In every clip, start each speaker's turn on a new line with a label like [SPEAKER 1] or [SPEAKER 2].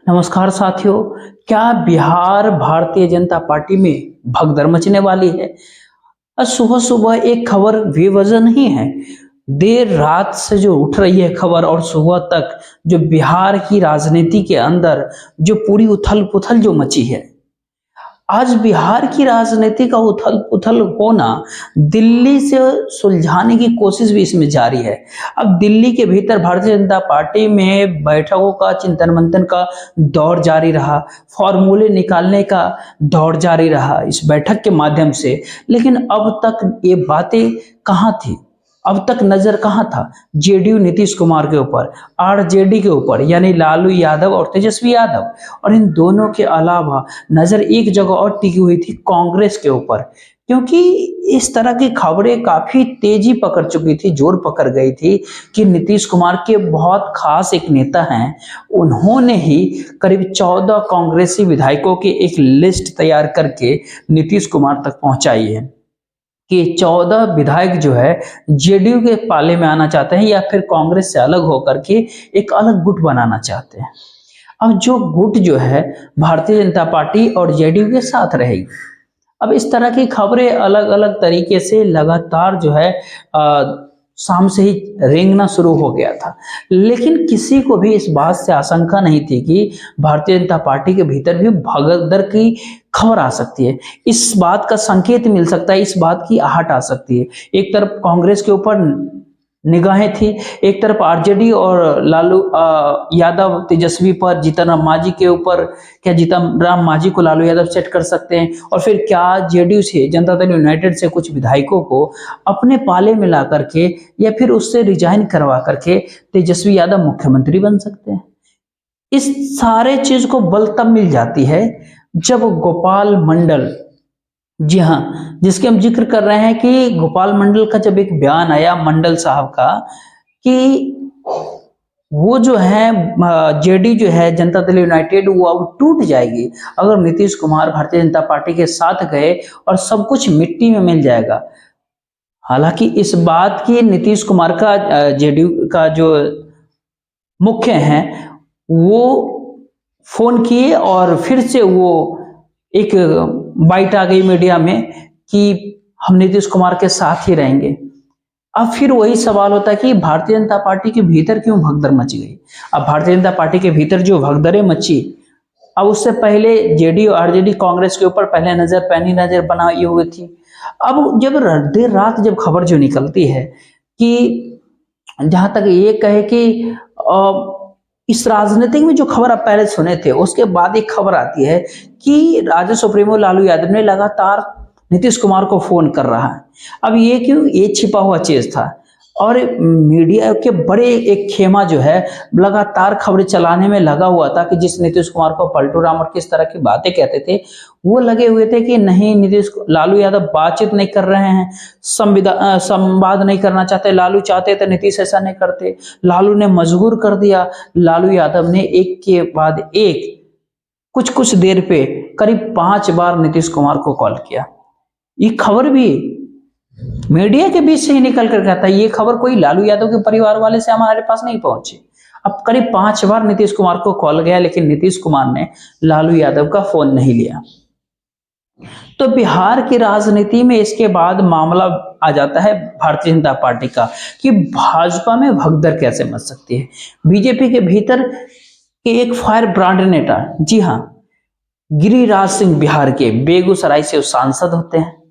[SPEAKER 1] नमस्कार साथियों। क्या बिहार भारतीय जनता पार्टी में भगदड़ मचने वाली है? आज सुबह सुबह एक खबर बेवजह नहीं है। देर रात से जो उठ रही है खबर और सुबह तक जो बिहार की राजनीति के अंदर जो पूरी उथल पुथल जो मची है। आज बिहार की राजनीति का उथल पुथल होना दिल्ली से सुलझाने की कोशिश भी इसमें जारी है। अब दिल्ली के भीतर भारतीय जनता पार्टी में बैठकों का चिंतन मंथन का दौर जारी रहा, फॉर्मूले निकालने का दौर जारी रहा इस बैठक के माध्यम से। लेकिन अब तक ये बातें कहाँ थी? अब तक नजर कहाँ था? जेडीयू नीतीश कुमार के ऊपर, आरजेडी के ऊपर यानी लालू यादव और तेजस्वी यादव, और इन दोनों के अलावा नजर एक जगह और टिकी हुई थी कांग्रेस के ऊपर। क्योंकि इस तरह की खबरें काफी तेजी पकड़ चुकी थी, जोर पकड़ गई थी कि नीतीश कुमार के बहुत खास एक नेता हैं, उन्होंने ही करीब 14 कांग्रेसी विधायकों की एक लिस्ट तैयार करके नीतीश कुमार तक पहुंचाई है कि 14 विधायक जो है जेडीयू के पाले में आना चाहते हैं या फिर कांग्रेस से अलग होकर के एक अलग गुट बनाना चाहते हैं। अब जो गुट जो है भारतीय जनता पार्टी और जेडीयू के साथ रहेगी। अब इस तरह की खबरें अलग अलग तरीके से लगातार जो है शाम से ही रेंगना शुरू हो गया था। लेकिन किसी को भी इस बात से आशंका नहीं थी कि भारतीय जनता पार्टी के भीतर भी भगदड़ की खबर आ सकती है। इस बात का संकेत मिल सकता है, इस बात की आहट आ सकती है। एक तरफ कांग्रेस के ऊपर निगाहें थी, एक तरफ आरजेडी और लालू यादव तेजस्वी पर, जीतन राम मांझी के ऊपर, क्या जीतन राम मांझी को लालू यादव सेट कर सकते हैं, और फिर क्या जेडीयू से, जनता दल यूनाइटेड से कुछ विधायकों को अपने पाले में ला करके या फिर उससे रिजाइन करवा करके तेजस्वी यादव मुख्यमंत्री बन सकते हैं। इस सारे चीज को बल तब मिल जाती है जब गोपाल मंडल, जी हाँ, जिसके हम जिक्र कर रहे हैं कि गोपाल मंडल का जब एक बयान आया मंडल साहब का कि वो जो है जेडी जो है जनता दल यूनाइटेड वो अब टूट जाएगी अगर नीतीश कुमार भारतीय जनता पार्टी के साथ गए और सब कुछ मिट्टी में मिल जाएगा। हालांकि इस बात की नीतीश कुमार का जेडीयू का जो मुख्य हैं वो फोन किए और फिर से वो एक बाइट आ गई मीडिया में कि हम नीतीश कुमार के साथ ही रहेंगे। अब फिर वही सवाल होता है कि भारतीय जनता पार्टी के भीतर क्यों भगदड़ मच गई? अब भारतीय जनता पार्टी के भीतर जो भगदड़ें मची, अब उससे पहले जेडीयू आरजेडी कांग्रेस के ऊपर पहले नजर पैनी नजर बनाई हुई थी। अब जब देर रात जब खबर जो निकलती है कि जहां तक ये कहे कि इस राजनीतिक में जो खबर आप पहले सुने थे उसके बाद एक खबर आती है कि राजद सुप्रीमो लालू यादव ने लगातार नीतीश कुमार को फोन कर रहा है। अब ये क्यों? ये छिपा हुआ चीज था और मीडिया के बड़े एक खेमा जो है लगातार खबरें चलाने में लगा हुआ था कि जिस नीतीश कुमार को पलटू राम और किस तरह की बातें कहते थे, वो लगे हुए थे कि नहीं लालू यादव बातचीत नहीं कर रहे हैं, संवाद नहीं करना चाहते। लालू चाहते तो नीतीश ऐसा नहीं करते, लालू ने मजबूर कर दिया। लालू यादव ने एक के बाद एक कुछ देर पे करीब 5 बार नीतीश कुमार को कॉल किया। ये खबर भी मीडिया के बीच से ही निकल कर कहता है, ये खबर कोई लालू यादव के परिवार वाले से हमारे पास नहीं पहुंची। अब करीब 5 बार नीतीश कुमार को कॉल गया लेकिन नीतीश कुमार ने लालू यादव का फोन नहीं लिया। तो बिहार की राजनीति में इसके बाद मामला आ जाता है भारतीय जनता पार्टी का कि भाजपा में भगदड़ कैसे मच सकती है। बीजेपी के भीतर के एक फायर ब्रांड नेता, जी हाँ, गिरिराज सिंह बिहार के बेगूसराय से सांसद होते हैं।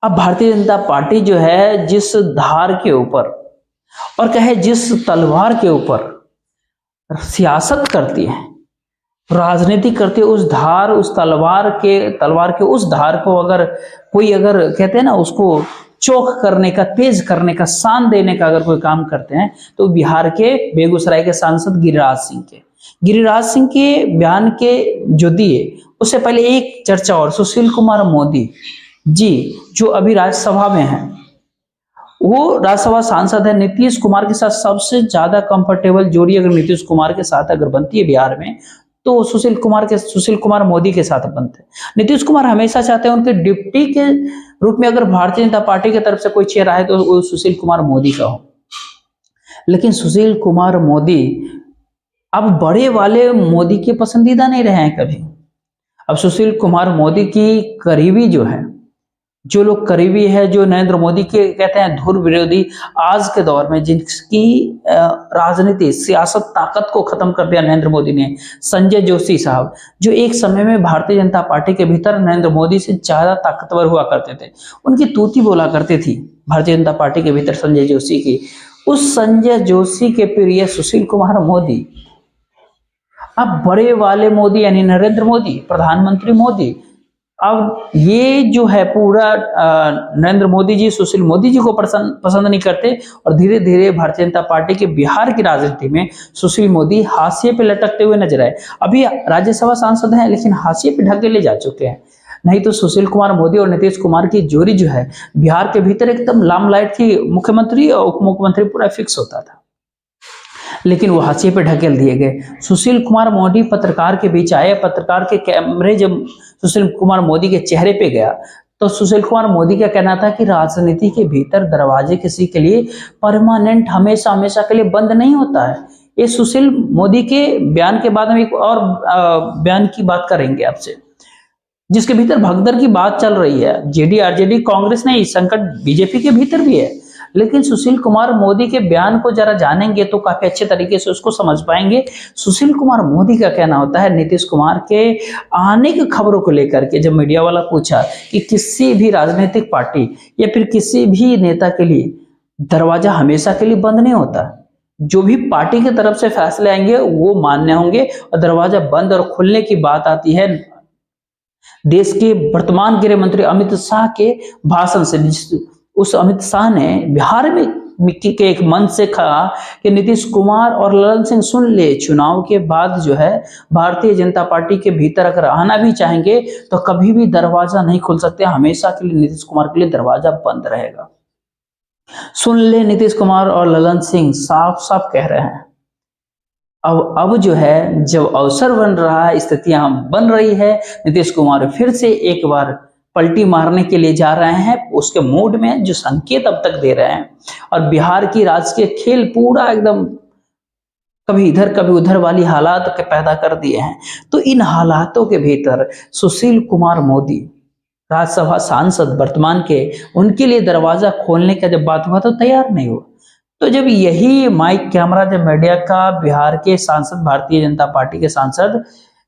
[SPEAKER 1] अब भारतीय जनता पार्टी जो है जिस धार के ऊपर और कहे जिस तलवार के ऊपर सियासत करती है, राजनीति करती है, उस तलवार के उस धार को अगर कहते हैं ना उसको चोक करने का, तेज करने का, शान देने का अगर कोई काम करते हैं तो बिहार के बेगूसराय के सांसद गिरिराज सिंह के बयान के जो दिए उससे पहले एक चर्चा और सुशील कुमार मोदी जी जो अभी राज्यसभा में हैं, वो राज्यसभा सांसद है। नीतीश कुमार के साथ सबसे ज्यादा कंफर्टेबल जोड़ी अगर नीतीश कुमार के साथ अगर बनती है बिहार में तो सुशील कुमार मोदी के साथ बनते हैं। नीतीश कुमार हमेशा चाहते हैं उनके डिप्टी के रूप में अगर भारतीय जनता पार्टी की तरफ से कोई चेहरा है तो वो सुशील कुमार मोदी का हो। लेकिन सुशील कुमार मोदी अब बड़े वाले मोदी के पसंदीदा नहीं रहे हैं कभी। अब सुशील कुमार मोदी की करीबी जो है, जो लोग करीबी है, जो नरेंद्र मोदी के कहते हैं धुर विरोधी, आज के दौर में जिनकी राजनीति सियासत ताकत को खत्म कर दिया नरेंद्र मोदी ने, संजय जोशी साहब, जो एक समय में भारतीय जनता पार्टी के भीतर नरेंद्र मोदी से ज्यादा ताकतवर हुआ करते थे, उनकी तूती बोला करती थी भारतीय जनता पार्टी के भीतर संजय जोशी की। उस संजय जोशी के प्रिय सुशील कुमार मोदी अब बड़े वाले मोदी यानी नरेंद्र मोदी, प्रधानमंत्री मोदी, अब ये जो है पूरा नरेंद्र मोदी जी सुशील मोदी जी को पसंद नहीं करते, और धीरे धीरे भारतीय जनता पार्टी के बिहार की राजनीति में सुशील मोदी हाशिए पे लटकते हुए नजर आए। अभी राज्यसभा सांसद हैं लेकिन हाशिए पे ढकेले जा चुके हैं। नहीं तो सुशील कुमार मोदी और नीतीश कुमार की जोड़ी जो है बिहार के भीतर एकदम लामलाइट थी, मुख्यमंत्री और उप मुख्यमंत्री पूरा फिक्स होता था, लेकिन वो हाशिए पे ढकेल दिए गए। सुशील कुमार मोदी पत्रकार के बीच आए, पत्रकार के कैमरे जब सुशील कुमार मोदी के चेहरे पे गया तो सुशील कुमार मोदी का कहना था कि राजनीति के भीतर दरवाजे किसी के लिए परमानेंट हमेशा हमेशा के लिए बंद नहीं होता है। ये सुशील मोदी के बयान के बाद हम एक और बयान की बात करेंगे आपसे, जिसके भीतर भगदड़ की बात चल रही है। जेडी आरजेडी कांग्रेस नहीं, संकट बीजेपी के भीतर भी है, लेकिन सुशील कुमार मोदी के बयान को जरा जानेंगे तो काफी अच्छे तरीके से उसको समझ पाएंगे। सुशील कुमार मोदी का कहना होता है नीतीश कुमार के आने की खबरों को लेकर के, जब मीडिया वाला पूछा कि किसी भी राजनीतिक पार्टी या फिर किसी भी नेता के लिए दरवाजा हमेशा के लिए बंद नहीं होता, जो भी पार्टी की तरफ से फैसले आएंगे वो मान्य होंगे, और दरवाजा बंद और खुलने की बात आती है देश के वर्तमान गृह मंत्री अमित शाह के भाषण से। उस अमित शाह ने बिहार में मिट्टी के एक मंच से कहा कि नीतीश कुमार और ललन सिंह सुन ले, चुनाव के बाद जो है भारतीय जनता पार्टी के भीतर अगर आना भी चाहेंगे तो कभी भी दरवाजा नहीं खुल सकते, हमेशा के लिए नीतीश कुमार के लिए दरवाजा बंद रहेगा। सुन ले, नीतीश कुमार और ललन सिंह साफ साफ कह रहे हैं। अब जो है जब अवसर बन रहा है, स्थितियां बन रही है, नीतीश कुमार फिर से एक बार पलटी मारने के लिए जा रहे हैं, उसके मूड में जो संकेत अब तक दे रहे हैं, और बिहार की राजकीय खेल पूरा एकदम कभी इधर कभी उधर वाली हालात के पैदा कर दिए हैं। तो इन हालातों के भीतर सुशील कुमार मोदी राज्यसभा सांसद वर्तमान के, उनके लिए दरवाजा खोलने का जब बात हुआ तो तैयार नहीं हुआ। तो जब यही माइक कैमरा जब मीडिया का बिहार के सांसद, भारतीय जनता पार्टी के सांसद,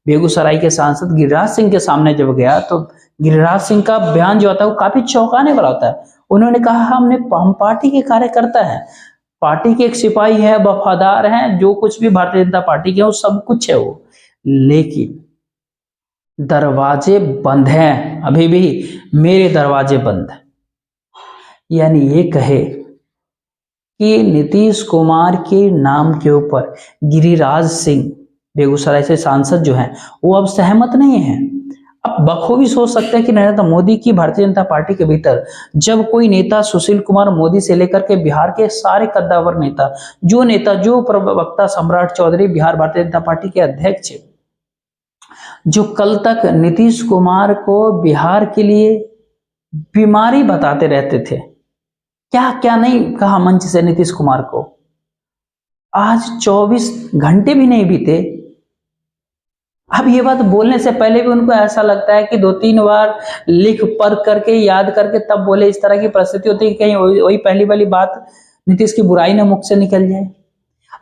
[SPEAKER 1] बेगूसराय के सांसद गिरिराज सिंह के सामने जब गया तो गिरिराज सिंह का बयान जो आता है वो काफी चौंकाने वाला होता है। उन्होंने कहा हम पार्टी के कार्यकर्ता हैं, पार्टी के एक सिपाही है, वफादार हैं, जो कुछ भी भारतीय जनता पार्टी के वो सब कुछ है वो, लेकिन दरवाजे बंद हैं, अभी भी मेरे दरवाजे बंद हैं। यानी ये कहे कि नीतीश कुमार के नाम के ऊपर गिरिराज सिंह बेगूसराय से सांसद जो हैं वो अब सहमत नहीं है। अब बखूबी सोच सकते हैं कि नरेंद्र मोदी की भारतीय जनता पार्टी के भीतर जब कोई नेता सुशील कुमार मोदी से लेकर के बिहार के सारे कद्दावर नेता, जो प्रवक्ता सम्राट चौधरी बिहार भारतीय जनता पार्टी के अध्यक्ष, जो कल तक नीतीश कुमार को बिहार के लिए बीमारी बताते रहते थे, क्या क्या नहीं कहा मंच से नीतीश कुमार को, आज 24 घंटे भी नहीं बीते, अब ये बात बोलने से पहले भी उनको ऐसा लगता है कि 2-3 बार लिख पढ़ करके याद करके तब बोले। इस तरह की परिस्थिति होती है कि कहीं वही पहली वाली बात नीतीश की बुराई ना मुख से निकल जाए।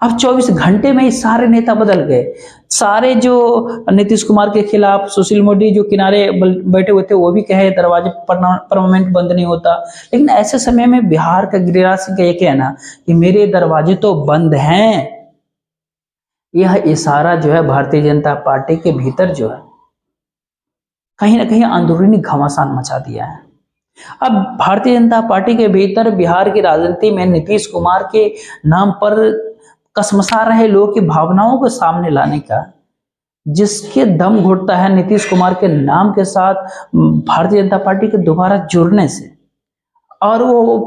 [SPEAKER 1] अब 24 घंटे में ही सारे नेता बदल गए, सारे जो नीतीश कुमार के खिलाफ सुशील मोदी जो किनारे बैठे हुए थे वो भी कहे दरवाजे परमानेंट बंद नहीं होता, लेकिन ऐसे समय में बिहार का गिरिराज सिंह का ये कहना कि मेरे दरवाजे तो बंद हैं, यह इशारा जो है भारतीय जनता पार्टी के भीतर जो है कहीं ना कहीं अंदरूनी घमासान मचा दिया है। अब भारतीय जनता पार्टी के भीतर बिहार की राजनीति में नीतीश कुमार के नाम पर कसमसा रहे लोगों की भावनाओं को सामने लाने का, जिसके दम घुटता है नीतीश कुमार के नाम के साथ भारतीय जनता पार्टी के दोबारा जुड़ने से, और वो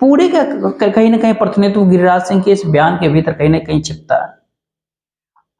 [SPEAKER 1] पूरे का कहीं ना कहीं प्रतिनिधित्व गिरिराज सिंह के इस बयान के भीतर कहीं ना कहीं छिपता है।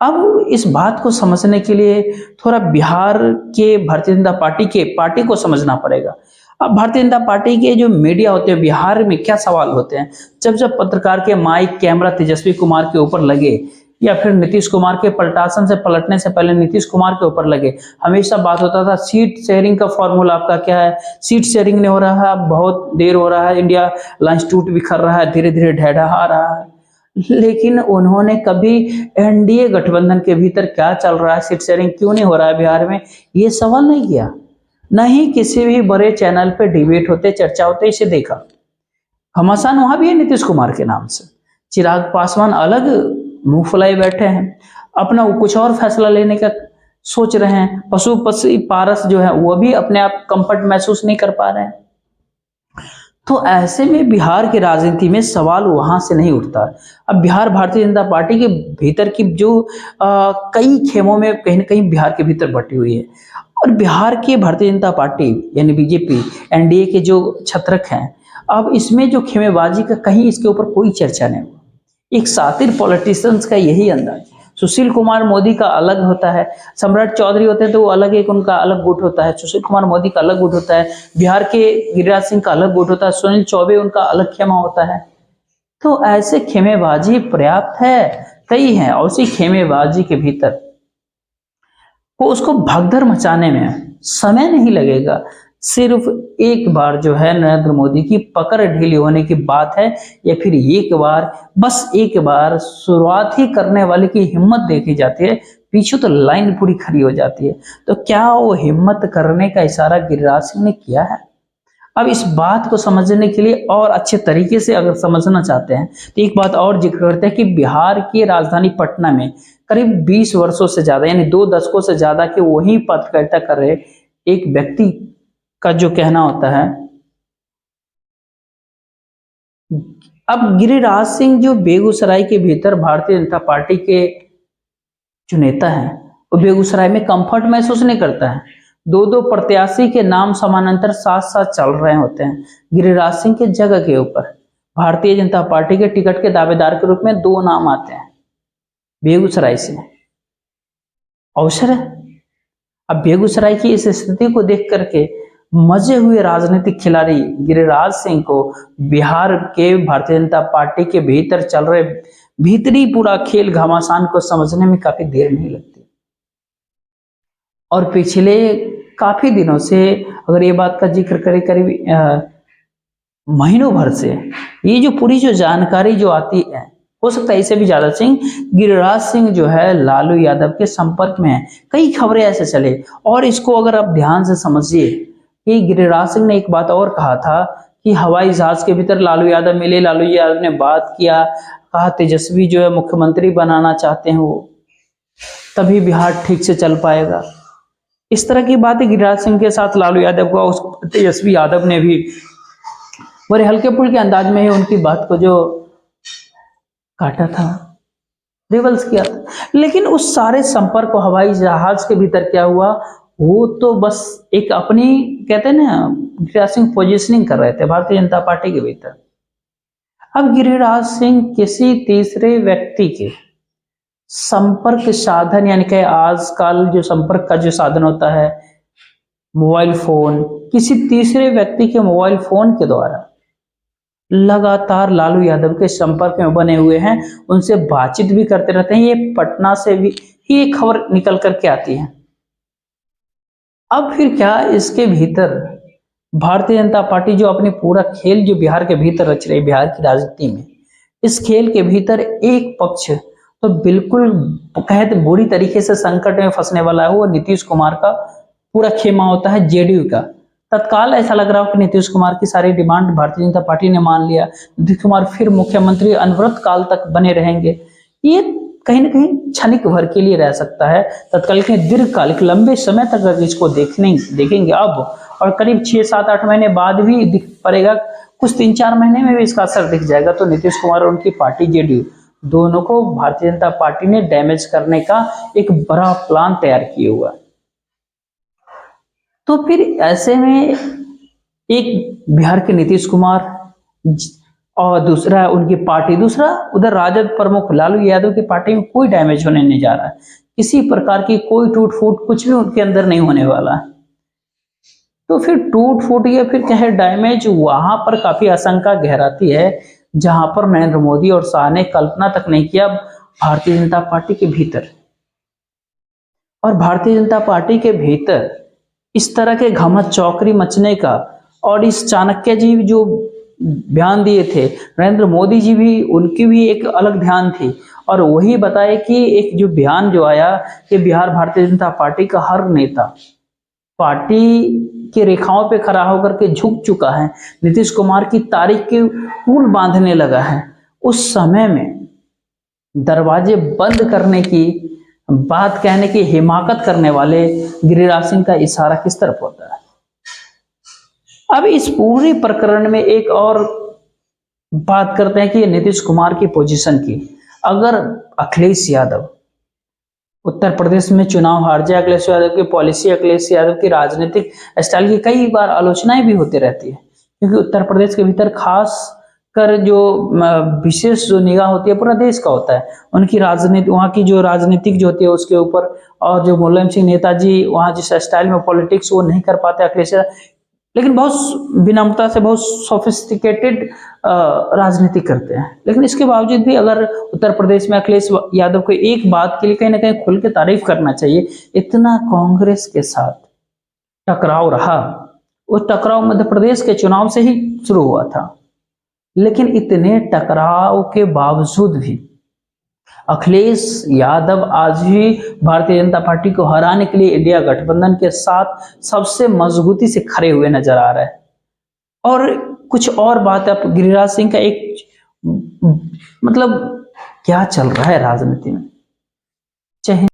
[SPEAKER 1] अब इस बात को समझने के लिए थोड़ा बिहार के भारतीय जनता पार्टी को समझना पड़ेगा। अब भारतीय जनता पार्टी के जो मीडिया होते हैं बिहार में क्या सवाल होते हैं, जब पत्रकार के माइक कैमरा तेजस्वी कुमार के ऊपर लगे, या फिर नीतीश कुमार के पलटासन से पलटने से पहले नीतीश कुमार के ऊपर लगे। हमेशा बात होता था सीट शेयरिंग का फॉर्मूला आपका क्या है, सीट शेयरिंग नहीं हो रहा है, बहुत देर हो रहा है, इंडिया लंच टूट बिखर रहा है, धीरे धीरे ढहढहा रहा है। लेकिन उन्होंने कभी एनडीए गठबंधन के भीतर क्या चल रहा है, सीट शेयरिंग क्यों नहीं हो रहा है बिहार में, ये सवाल नहीं किया। न ही किसी भी बड़े चैनल पे डिबेट होते, चर्चा होते, इसे देखा। घमासान वहां भी है नीतीश कुमार के नाम से। चिराग पासवान अलग मुंह फुलाए बैठे हैं, अपना वो कुछ और फैसला लेने का सोच रहे हैं। पशुपति पारस जो है वो भी अपने आप कंफर्ट महसूस नहीं कर पा रहे हैं। तो ऐसे में बिहार की राजनीति में सवाल वहां से नहीं उठता। अब बिहार भारतीय जनता पार्टी के भीतर की जो कई खेमों में कहीं ना कहीं बिहार के भीतर बटी हुई है, और बिहार की भारतीय जनता पार्टी यानी बीजेपी एनडीए के जो छत्रक हैं, अब इसमें जो खेमेबाजी का कहीं इसके ऊपर कोई चर्चा नहीं हुआ। एक सातिर पॉलिटिशियंस का यही अंदाज। सुशील कुमार मोदी का अलग होता है, सम्राट चौधरी होते हैं तो वो अलग, एक उनका अलग गुट होता है, सुशील कुमार मोदी का अलग गुट होता है, बिहार के गिरिराज सिंह का अलग गुट होता है, सुनील चौबे उनका अलग खेमा होता है। तो ऐसे खेमेबाजी पर्याप्त है, कई हैं, और उसी खेमेबाजी के भीतर को उसको भगदड़ मचाने में समय नहीं लगेगा। सिर्फ एक बार जो है नरेंद्र मोदी की पकड़ ढीली होने की बात है, या फिर एक बार, बस एक बार शुरुआत ही करने वाले की हिम्मत देखी जाती है, पीछे तो लाइन पूरी खड़ी हो जाती है। तो क्या वो हिम्मत करने का इशारा गिरिराज सिंह ने किया है? अब इस बात को समझने के लिए और अच्छे तरीके से अगर समझना चाहते हैं तो एक बात और जिक्र करते हैं कि बिहार की राजधानी पटना में करीब 20 वर्षों से ज्यादा यानी 2 दशकों से ज्यादा के वही पत्रकारिता कर रहे एक व्यक्ति का जो कहना होता है, अब गिरिराज सिंह जो बेगूसराय के भीतर भारतीय जनता पार्टी के जो नेता है, वो बेगूसराय में कंफर्ट महसूस नहीं करता है। 2-2 प्रत्याशी के नाम समानांतर साथ साथ चल रहे होते हैं। गिरिराज सिंह के जगह के ऊपर भारतीय जनता पार्टी के टिकट के दावेदार के रूप में 2 नाम आते हैं बेगूसराय से। अवसर है। अब बेगूसराय की इस स्थिति को देख करके मजे हुए राजनीतिक खिलाड़ी गिरिराज सिंह को बिहार के भारतीय जनता पार्टी के भीतर चल रहे भीतरी पूरा खेल घमासान को समझने में काफी देर नहीं लगती। और पिछले काफी दिनों से अगर ये बात का जिक्र करें, करीब महीनों भर से ये जो पूरी जो जानकारी जो आती है, हो सकता है इससे भी ज्यादा सिंह गिरिराज सिंह जो है लालू यादव के संपर्क में है। कई खबरें ऐसे चले, और इसको अगर आप ध्यान से समझिए कि गिरिराज सिंह ने एक बात और कहा था कि हवाई जहाज के भीतर लालू यादव मिले, लालू यादव ने बात किया, कहा तेजस्वी जो है मुख्यमंत्री बनाना चाहते हैं वो, तभी बिहार ठीक से चल पाएगा। इस तरह की बातें गिरिराज सिंह के साथ लालू यादव को, उस तेजस्वी यादव ने भी बड़े हल्के फुल्के अंदाज में ही उनकी बात को जो काटा था, रिवर्स किया था। लेकिन उस सारे संपर्क को हवाई जहाज के भीतर क्या हुआ, वो तो बस एक अपनी कहते हैं ना गिरिराज सिंह पोजिशनिंग कर रहे थे भारतीय जनता पार्टी के भीतर। अब गिरिराज सिंह किसी तीसरे व्यक्ति के संपर्क साधन, यानी कि आजकल जो संपर्क का जो साधन होता है मोबाइल फोन, किसी तीसरे व्यक्ति के मोबाइल फोन के द्वारा लगातार लालू यादव के संपर्क में बने हुए हैं, उनसे बातचीत भी करते रहते हैं। ये पटना से भी ये खबर निकल करके आती है। अब फिर क्या इसके भीतर भारतीय जनता पार्टी जो अपनी पूरा खेल जो बिहार के भीतर रच रही, बिहार की राजनीति में, इस खेल के भीतर एक पक्ष तो बिल्कुल कहते बुरी तरीके से संकट में फंसने वाला है, वो नीतीश कुमार का पूरा खेमा होता है, जेडीयू का। तत्काल ऐसा लग रहा हो कि नीतीश कुमार की सारी डिमांड भारतीय जनता पार्टी ने मान लिया, नीतीश कुमार फिर मुख्यमंत्री अनवरत काल तक बने रहेंगे। ये कहीं ना कहीं क्षणिक भर के लिए रह सकता है, तत्काल के दीर्घकालिक लंबे समय तक अगर इसको देखेंगे अब, और करीब 6-7-8 महीने बाद भी दिख पड़ेगा, कुछ 3-4 महीने में भी इसका असर दिख जाएगा। तो नीतीश कुमार और उनकी पार्टी जेडीयू दोनों को भारतीय जनता पार्टी ने डैमेज करने का एक बड़ा प्लान तैयार किया हुआ। तो फिर ऐसे में एक बिहार के नीतीश कुमार और दूसरा उनकी पार्टी, दूसरा उधर राजद प्रमुख लालू यादव की पार्टी में कोई डैमेज होने नहीं जा रहा है, किसी प्रकार की कोई टूट फूट कुछ भी उनके अंदर नहीं होने वाला। तो फिर टूट फूट या फिर कहे डैमेज, वहां पर काफी आशंका गहराती है जहां पर नरेंद्र मोदी और शाह ने कल्पना तक नहीं किया भारतीय जनता पार्टी के भीतर। और भारतीय जनता पार्टी के भीतर इस तरह के घमत चौकड़ी मचने का, और इस चाणक्य जी जो बयान दिए थे, नरेंद्र मोदी जी भी, उनकी भी एक अलग ध्यान थी, और वही बताए कि एक जो बयान जो आया कि बिहार भारतीय जनता पार्टी का हर नेता पार्टी की रेखाओं पे खड़ा होकर के झुक चुका है, नीतीश कुमार की तारीख के पुल बांधने लगा है। उस समय में दरवाजे बंद करने की बात कहने की हिमाकत करने वाले गिरिराज सिंह का इशारा किस तरफ होता है। अब इस पूरे प्रकरण में एक और बात करते हैं कि नीतीश कुमार की पोजीशन की। अगर अखिलेश यादव उत्तर प्रदेश में चुनाव हार जाए, अखिलेश यादव की पॉलिसी, अखिलेश यादव की राजनीतिक स्टाइल की कई बार आलोचनाएं भी होती रहती है, क्योंकि उत्तर प्रदेश के भीतर खास कर जो विशेष जो निगाह होती है पूरा देश का होता है, उनकी राजनीति, वहाँ की जो राजनीतिक जो होती है उसके ऊपर। और जो मुलायम सिंह नेताजी वहाँ जिस स्टाइल में पॉलिटिक्स वो नहीं कर पाते अखिलेश, लेकिन बहुत विनम्रता से, बहुत सोफिस्टिकेटेड राजनीति करते हैं। लेकिन इसके बावजूद भी अगर उत्तर प्रदेश में अखिलेश यादव को एक बात के लिए कहीं ना कहीं खुल के तारीफ करना चाहिए, इतना कांग्रेस के साथ टकराव रहा, वो टकराव मध्य प्रदेश के चुनाव से ही शुरू हुआ था, लेकिन इतने टकराव के बावजूद भी अखिलेश यादव आज भी भारतीय जनता पार्टी को हराने के लिए इंडिया गठबंधन के साथ सबसे मजबूती से खड़े हुए नजर आ रहे हैं। और कुछ और बात है, गिरिराज सिंह का एक मतलब क्या चल रहा है राजनीति में, चाहे